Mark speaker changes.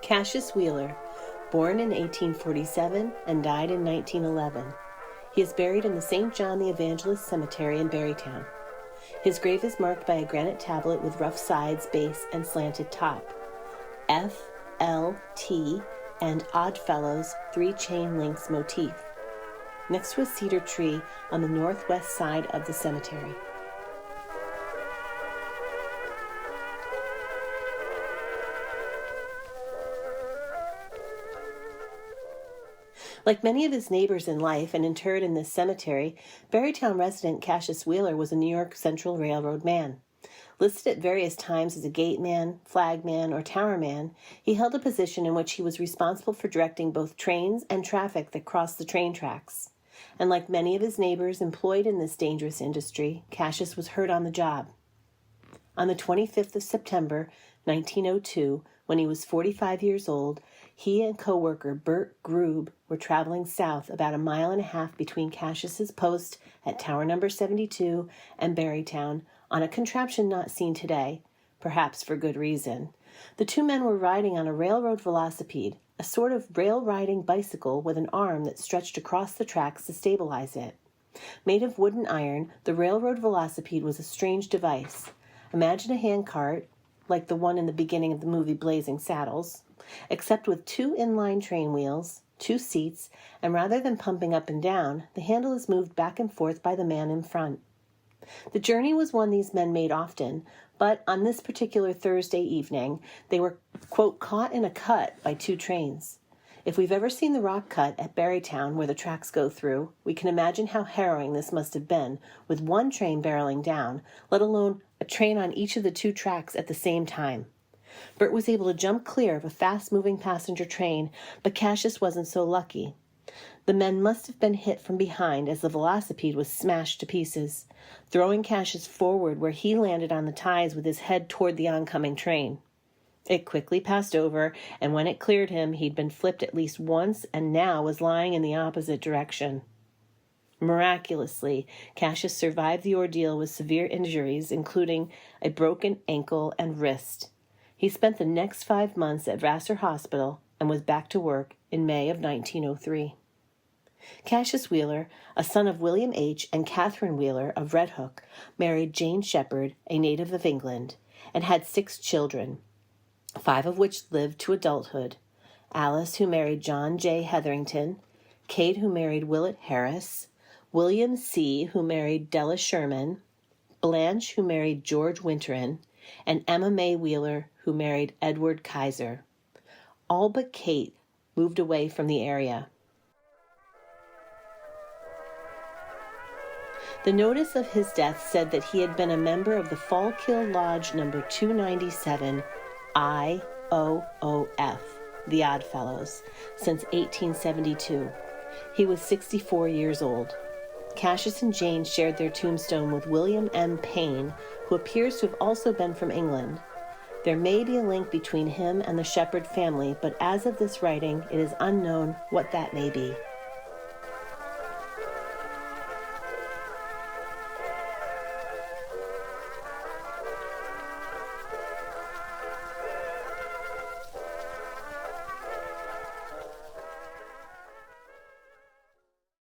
Speaker 1: Caseus Wheeler, born in 1847 and died in 1911. He is buried in the St. John the Evangelist Cemetery in Barrytown. His grave is marked by a granite tablet with rough sides, base, and slanted top. F, L, T, and Oddfellows 3 chain links motif, next to a cedar tree on the northwest side of the cemetery. Like many of his neighbors in life and interred in this cemetery, Barrytown resident Caseus Wheeler was a New York Central Railroad man. Listed at various times as a gateman, flagman, or towerman, he held a position in which he was responsible for directing both trains and traffic that crossed the train tracks. And like many of his neighbors employed in this dangerous industry, Caseus was hurt on the job. On the 25th of September, 1902, when he was 45 years old, he and co-worker Bert Grube were traveling south about 1.5 miles between Caseus's post at Tower Number 72 and Barrytown on a contraption not seen today, perhaps for good reason. The two men were riding on a railroad velocipede, a sort of rail-riding bicycle with an arm that stretched across the tracks to stabilize it. Made of wood and iron, the railroad velocipede was a strange device. Imagine a handcart, like the one in the beginning of the movie Blazing Saddles, except with 2 inline train wheels, 2 seats, and rather than pumping up and down, the handle is moved back and forth by the man in front. The journey was one these men made often, but on this particular Thursday evening, they were, quote, caught in a cut by 2 trains. If we've ever seen the rock cut at Barrytown where the tracks go through, we can imagine how harrowing this must have been, with one train barreling down, let alone a train on each of the 2 tracks at the same time. Bert was able to jump clear of a fast-moving passenger train, but Caseus wasn't so lucky. The men must have been hit from behind as the velocipede was smashed to pieces, throwing Caseus forward where he landed on the ties with his head toward the oncoming train. It quickly passed over, and when it cleared him, he'd been flipped at least once and now was lying in the opposite direction. Miraculously, Caseus survived the ordeal with severe injuries, including a broken ankle and wrist. He spent the next 5 months at Vassar Hospital and was back to work in May of 1903. Caseus Wheeler, a son of William H. and Catherine Wheeler of Red Hook, married Jane Shepherd, a native of England, and had 6 children, 5 of which lived to adulthood: Alice, who married John J. Hetherington; Kate, who married Willett Harris; William C., who married Della Sherman; Blanche, who married George Winterin; and Emma May Wheeler, who married Edward Kaiser. All but Kate moved away from the area. The notice of his death said that he had been a member of the Fallkill Lodge number 297 IOOF, the Oddfellows, since 1872. He was 64 years old. Caseus and Jane shared their tombstone with William M. Payne, who appears to have also been from England. There may be a link between him and the Shepherd family, but as of this writing, it is unknown what that may be.